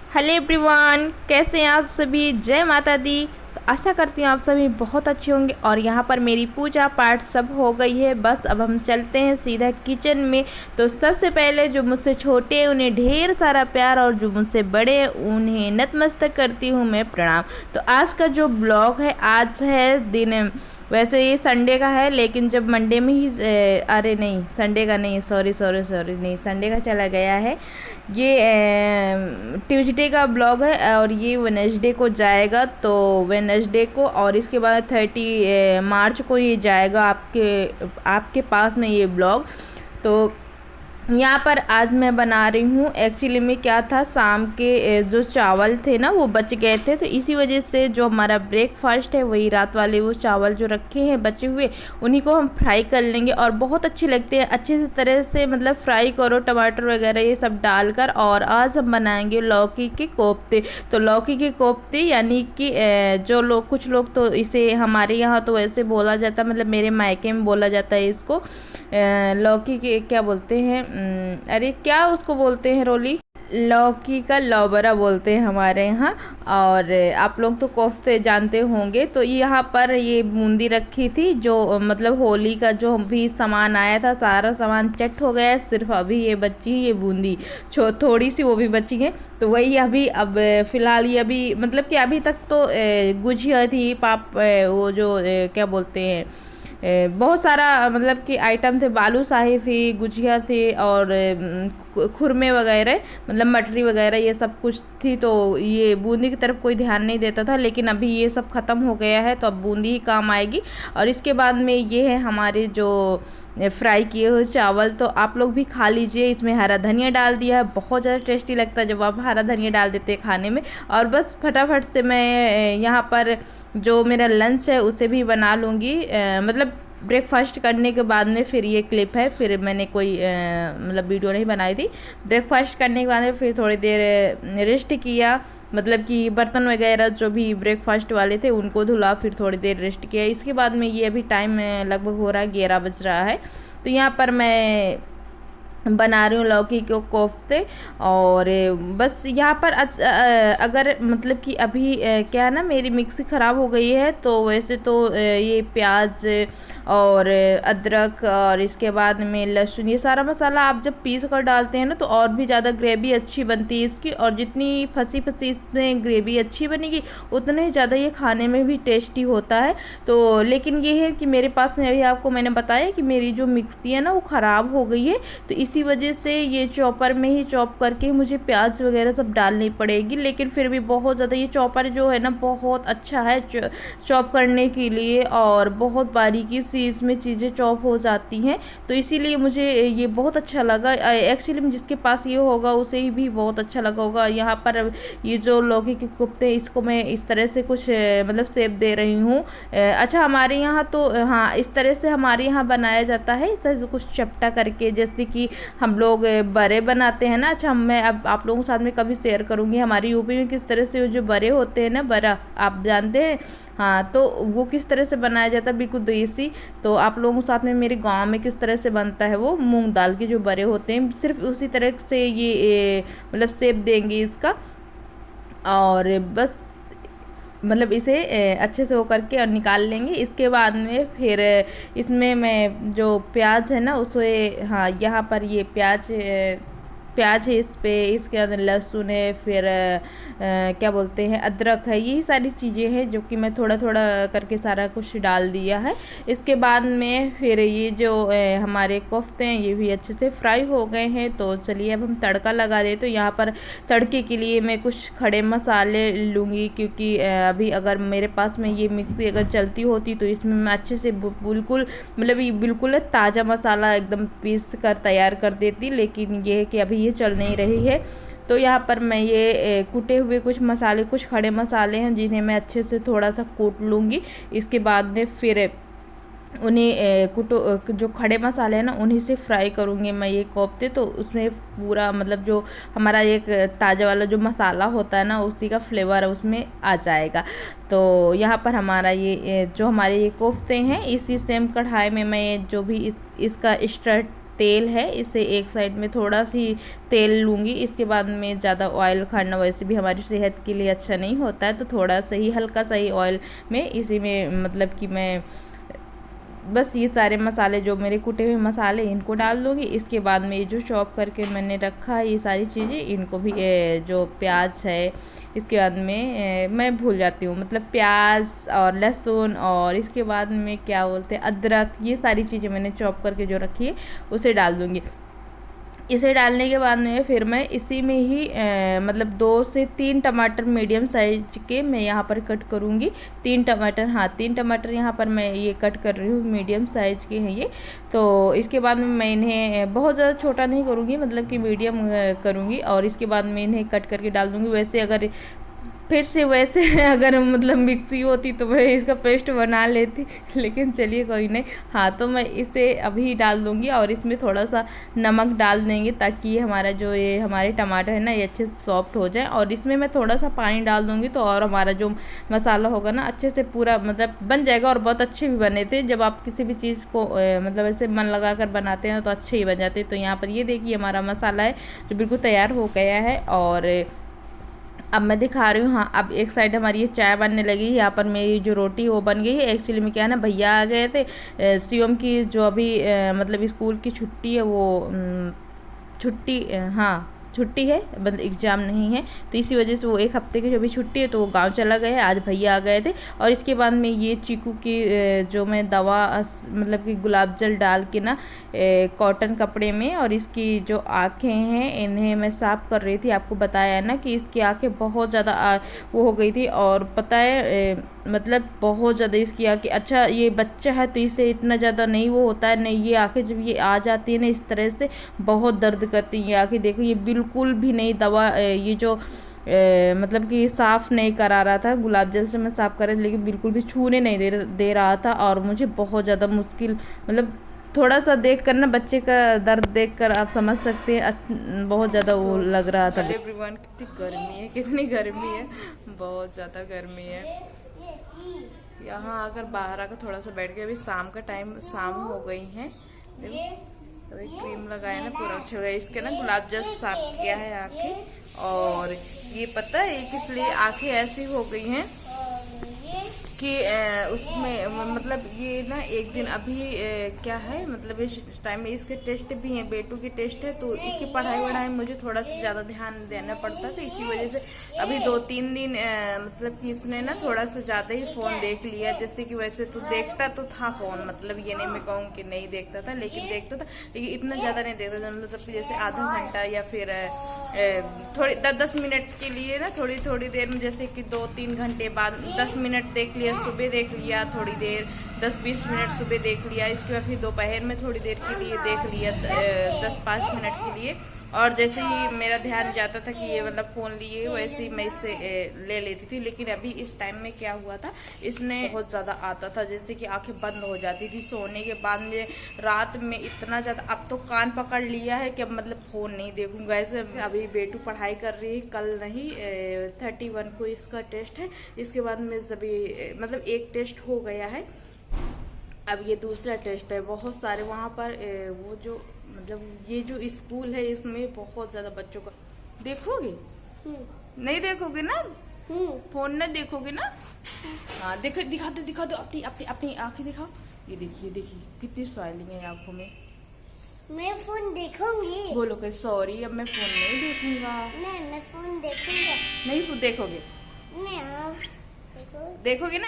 Hello everyone, कैसे हैं आप सभी। जय माता दी। तो आशा करती हूँ आप सभी बहुत अच्छे होंगे। और यहाँ पर मेरी पूजा पाठ सब हो गई है। बस अब हम चलते हैं सीधा किचन में। तो सबसे पहले जो मुझसे छोटे हैं उन्हें ढेर सारा प्यार, और जो मुझसे बड़े हैं उन्हें नतमस्तक करती हूँ मैं प्रणाम। तो आज का जो ब्लॉग है, आज है दिन, वैसे ये संडे का है, लेकिन जब मंडे में ही अरे नहीं, संडे का नहीं, सॉरी सॉरी सॉरी, नहीं संडे का चला गया है। ये ट्यूसडे का ब्लॉग है और ये वेडनेसडे को जाएगा। तो वेडनेसडे को और इसके बाद 30 मार्च को ये जाएगा आपके पास में ये ब्लॉग। तो यहाँ पर आज मैं बना रही हूँ, एक्चुअली में क्या था, शाम के जो चावल थे ना वो बच गए थे, तो इसी वजह से जो हमारा ब्रेकफास्ट है वही रात वाले वो चावल जो रखे हैं बचे हुए, उन्हीं को हम फ्राई कर लेंगे। और बहुत अच्छे लगते हैं, अच्छे से तरह से मतलब फ्राई करो टमाटर वगैरह ये सब डालकर। और आज हम बनाएंगे लौकी के कोफ्ते। तो लौकी के कोफ्ते यानी कि जो लोग, कुछ लोग तो इसे, हमारे यहाँ तो वैसे बोला जाता है, मतलब मेरे मायके में बोला जाता है इसको लौकी के क्या बोलते हैं, अरे क्या उसको बोलते हैं रोली, लौकी का लौबरा बोलते हैं हमारे यहाँ। और आप लोग तो कोफ्ते जानते होंगे। तो यहाँ पर ये बूंदी रखी थी, जो मतलब होली का जो भी सामान आया था सारा सामान चट हो गया है, सिर्फ अभी ये बची है ये बूंदी थोड़ी सी, वो भी बची है। तो वही अभी, अब फ़िलहाल ये अभी मतलब कि अभी तक तो गुजिया थी, वो जो क्या बोलते हैं, बहुत सारा मतलब कि आइटम थे, बालूशाही थी, गुजिया थी, और खुरमे वगैरह मतलब मटरी वगैरह ये सब कुछ थी। तो ये बूंदी की तरफ कोई ध्यान नहीं देता था, लेकिन अभी ये सब ख़त्म हो गया है, तो अब बूंदी ही काम आएगी। और इसके बाद में ये है हमारे जो फ्राई किए हुए चावल। तो आप लोग भी खा लीजिए। इसमें हरा धनिया डाल दिया है, बहुत ज़्यादा टेस्टी लगता है जब आप हरा धनिया डाल देते हैं खाने में। और बस फटाफट से मैं यहाँ पर जो मेरा लंच है उसे भी बना लूँगी, मतलब ब्रेकफास्ट करने के बाद में। फिर ये क्लिप है, फिर मैंने कोई मतलब वीडियो नहीं बनाई थी। ब्रेकफास्ट करने के बाद में फिर थोड़ी देर रेस्ट किया, मतलब कि बर्तन वगैरह जो भी ब्रेकफास्ट वाले थे उनको धुला, फिर थोड़ी देर रेस्ट किया। इसके बाद में ये अभी टाइम लगभग हो रहा है 11 बज रहा है। तो यहाँ पर मैं बना रही हूँ लौकी के कोफ्ते। और बस यहाँ पर अगर मतलब कि अभी क्या है ना, मेरी मिक्सी ख़राब हो गई है। तो वैसे तो ये प्याज और अदरक और इसके बाद में लहसुन, ये सारा मसाला आप जब पीस कर डालते हैं ना तो और भी ज़्यादा ग्रेवी अच्छी बनती है इसकी। और जितनी फंसी फंसी इसमें ग्रेवी अच्छी बनेगी उतना ही ज़्यादा ये खाने में भी टेस्टी होता है। तो लेकिन ये है कि मेरे पास में, अभी आपको मैंने बताया कि मेरी जो मिक्सी है ना वो ख़राब हो गई है, तो इसी वजह से ये चॉपर में ही चॉप करके मुझे प्याज वगैरह सब डालनी पड़ेगी। लेकिन फिर भी बहुत ज़्यादा ये चॉपर जो है ना बहुत अच्छा है चॉप करने के लिए, और बहुत बारीकी से इसमें चीज़ें चॉप हो जाती हैं। तो इसीलिए मुझे ये बहुत अच्छा लगा। एक्चुअली में जिसके पास ये होगा उसे ही भी बहुत अच्छा लगा होगा। यहाँ पर ये जो लौकी के कोफ्ते इसको मैं इस तरह से कुछ मतलब शेप दे रही हूँ। अच्छा, हमारे यहाँ तो हाँ इस तरह से हमारे यहाँ बनाया जाता है, इस तरह से कुछ चपटा करके, जैसे कि हम लोग बड़े बनाते हैं ना। अच्छा, मैं अब आप लोगों के साथ में कभी शेयर करूँगी हमारी यूपी में किस तरह से जो बड़े होते हैं ना, बड़ा आप जानते हैं, हाँ, तो वो किस तरह से बनाया जाता है बिल्कुल देसी। तो आप लोगों के साथ में मेरे गांव में किस तरह से बनता है, वो मूंग दाल के जो बड़े होते हैं, सिर्फ उसी तरह से ये मतलब शेप देंगे इसका। और बस मतलब इसे अच्छे से वो करके और निकाल लेंगे। इसके बाद में फिर इसमें मैं जो प्याज है ना उसे, हाँ यहाँ पर ये प्याज है इस पे, इसके अंदर लहसुन है, फिर क्या बोलते हैं अदरक है, यही सारी चीज़ें हैं जो कि मैं थोड़ा थोड़ा करके सारा कुछ डाल दिया है। इसके बाद में फिर ये जो हमारे कोफ्ते हैं ये भी अच्छे से फ्राई हो गए हैं। तो चलिए अब हम तड़का लगा दें। तो यहाँ पर तड़के के लिए मैं कुछ खड़े मसाले लूँगी, क्योंकि अभी अगर मेरे पास में ये मिक्सी अगर चलती होती तो इसमें मैं अच्छे से बिल्कुल मतलब ये बिल्कुल ताज़ा मसाला एकदम पीस कर तैयार कर देती। लेकिन ये है कि अभी ये चल नहीं रही है। तो यहाँ पर मैं ये कूटे हुए कुछ मसाले, कुछ खड़े मसाले हैं जिन्हें मैं अच्छे से थोड़ा सा कूट लूँगी। इसके बाद में फिर उन्हें कुटो जो खड़े मसाले हैं ना उन्हीं से फ्राई करूँगी मैं ये कोफ्ते। तो उसमें पूरा मतलब जो हमारा एक ताज़ा वाला जो मसाला होता है ना उसी का फ्लेवर उसमें आ जाएगा। तो यहाँ पर हमारा ये जो हमारे ये कोफ्ते हैं इसी सेम कढ़ाई में मैं जो भी इसका तेल है, इसे एक साइड में थोड़ा सी तेल लूँगी। इसके बाद में ज़्यादा ऑयल खाना वैसे भी हमारी सेहत के लिए अच्छा नहीं होता है, तो थोड़ा सा ही हल्का सा ही ऑयल में इसी में मतलब कि मैं बस ये सारे मसाले जो मेरे कुटे हुए मसाले इनको डाल दूँगी। इसके बाद में ये जो चॉप करके मैंने रखा है ये सारी चीज़ें, इनको भी जो प्याज है, इसके बाद में मैं भूल जाती हूँ, मतलब प्याज और लहसुन और इसके बाद में क्या बोलते हैं अदरक, ये सारी चीज़ें मैंने चॉप करके जो रखी है उसे डाल दूँगी। इसे डालने के बाद में फिर मैं इसी में ही मतलब 2 से 3 टमाटर मीडियम साइज के मैं यहाँ पर कट करूँगी। 3 टमाटर, हाँ 3 टमाटर यहाँ पर मैं ये कट कर रही हूँ, मीडियम साइज के हैं ये। तो इसके बाद में मैं इन्हें बहुत ज़्यादा छोटा नहीं करूँगी, मतलब कि मीडियम करूँगी और इसके बाद में इन्हें कट करके डाल दूँगी। वैसे अगर फिर से वैसे अगर मतलब मिक्सी होती तो मैं इसका पेस्ट बना लेती, लेकिन चलिए कोई नहीं। हाँ, तो मैं इसे अभी डाल दूँगी और इसमें थोड़ा सा नमक डाल देंगे ताकि ये हमारा जो ये हमारे टमाटर है ना ये अच्छे से सॉफ्ट हो जाए। और इसमें मैं थोड़ा सा पानी डाल दूँगी तो और हमारा जो मसाला होगा ना अच्छे से पूरा मतलब बन जाएगा। और बहुत अच्छे भी बने थे, जब आप किसी भी चीज़ को मतलब ऐसे मन लगा कर बनाते हैं तो अच्छे ही बन जाते हैं। तो यहाँ पर ये देखिए हमारा मसाला है जो बिल्कुल तैयार हो गया है। और अब मैं दिखा रही हूँ, हाँ अब एक साइड हमारी ये चाय बनने लगी। यहाँ पर मेरी जो रोटी वो बन गई है। एक्चुअली में क्या है ना, भैया आ गए थे, शिवम की जो अभी मतलब स्कूल की छुट्टी है वो छुट्टी, हाँ छुट्टी है, मतलब एग्ज़ाम नहीं है, तो इसी वजह से वो 1 हफ्ते की जो भी छुट्टी है तो वो गांव चला गया है। आज भैया आ गए थे। और इसके बाद में ये चीकू की जो मैं दवा मतलब कि गुलाब जल डाल के ना कॉटन कपड़े में, और इसकी जो आँखें हैं इन्हें मैं साफ़ कर रही थी। आपको बताया है ना कि इसकी आँखें बहुत ज़्यादा वो हो गई थी। और पता है मतलब बहुत ज़्यादा इसकी आँखें, अच्छा ये बच्चा है तो इसे इतना ज़्यादा नहीं वो होता है, नहीं ये आँखें जब ये आ जाती है ना इस तरह से बहुत दर्द करती हैं ये आँखें। देखो ये बिल्कुल भी नहीं दवा ये जो मतलब कि साफ़ नहीं करा रहा था, गुलाब जल से मैं साफ़ कर रही थी लेकिन बिल्कुल भी छूने नहीं दे रहा था। और मुझे बहुत ज़्यादा मुश्किल, मतलब थोड़ा सा देख कर ना बच्चे का दर्द देख कर आप समझ सकते हैं बहुत ज़्यादा वो लग रहा था। एवरीवन कितनी गर्मी है, कितनी गर्मी है, बहुत ज़्यादा गर्मी है। यहाँ आकर बाहर आकर थोड़ा सा बैठ गए। अभी शाम का टाइम, शाम हो गई है। देखो अभी क्रीम लगाया ना पूरा अच्छा गया। इसके ना गुलाब जल साफ किया है आँखें। और ये पता है किस लिए आँखें ऐसी हो गई हैं कि उसमें मतलब ये ना एक दिन अभी क्या है मतलब इस टाइम में इसके टेस्ट भी हैं, बेटू की टेस्ट है, तो इसकी पढ़ाई मुझे थोड़ा सा ज़्यादा ध्यान देना पड़ता था। इसी वजह से अभी 2-3 दिन मतलब कि इसने ना थोड़ा सा ज़्यादा ही फ़ोन देख लिया। जैसे कि वैसे तो देखता तो था फ़ोन, मतलब ये नहीं मैं कहूँ कि नहीं देखता था, लेकिन देखता था, लेकिन इतना ज़्यादा नहीं देखता था। मतलब जैसे आधा घंटा या फिर थोड़ी 10 मिनट के लिए ना, थोड़ी देर में, जैसे कि 2-3 घंटे बाद 10 मिनट देख लिया, सुबह देख लिया थोड़ी देर, 10-20 मिनट सुबह देख लिया। इसके बाद फिर दोपहर में थोड़ी देर के लिए देख लिया 10-5 मिनट के लिए। और जैसे ही मेरा ध्यान जाता था कि ये मतलब फ़ोन लिए, वैसे ही मैं इससे ले लेती थी। लेकिन अभी इस टाइम में क्या हुआ था, इसने बहुत ज़्यादा आता था, जैसे कि आंखें बंद हो जाती थी सोने के बाद में, रात में इतना ज़्यादा। अब तो कान पकड़ लिया है कि अब मतलब फ़ोन नहीं देखूंगा। ऐसे अभी बेटू पढ़ाई कर रही है, कल नहीं 31 को इसका टेस्ट है। इसके बाद में सभी मतलब एक टेस्ट हो गया है, अब ये दूसरा टेस्ट है। बहुत सारे वहाँ पर वो जो मतलब ये जो स्कूल है इसमें बहुत ज्यादा बच्चों का। देखोगे? नहीं देखोगे ना? फोन न देखोगे ना? हाँ दिखा दो अपनी आंखें दिखाओ। ये देखिए कितनी स्माइलिंग है आंखों में। मैं फोन देखूंगी। बोलो कि सॉरी अब मैं फोन नहीं देखूंगा। नहीं मैं फोन देखूंगा। नहीं देखोगे? नहीं आप देखोगे ना?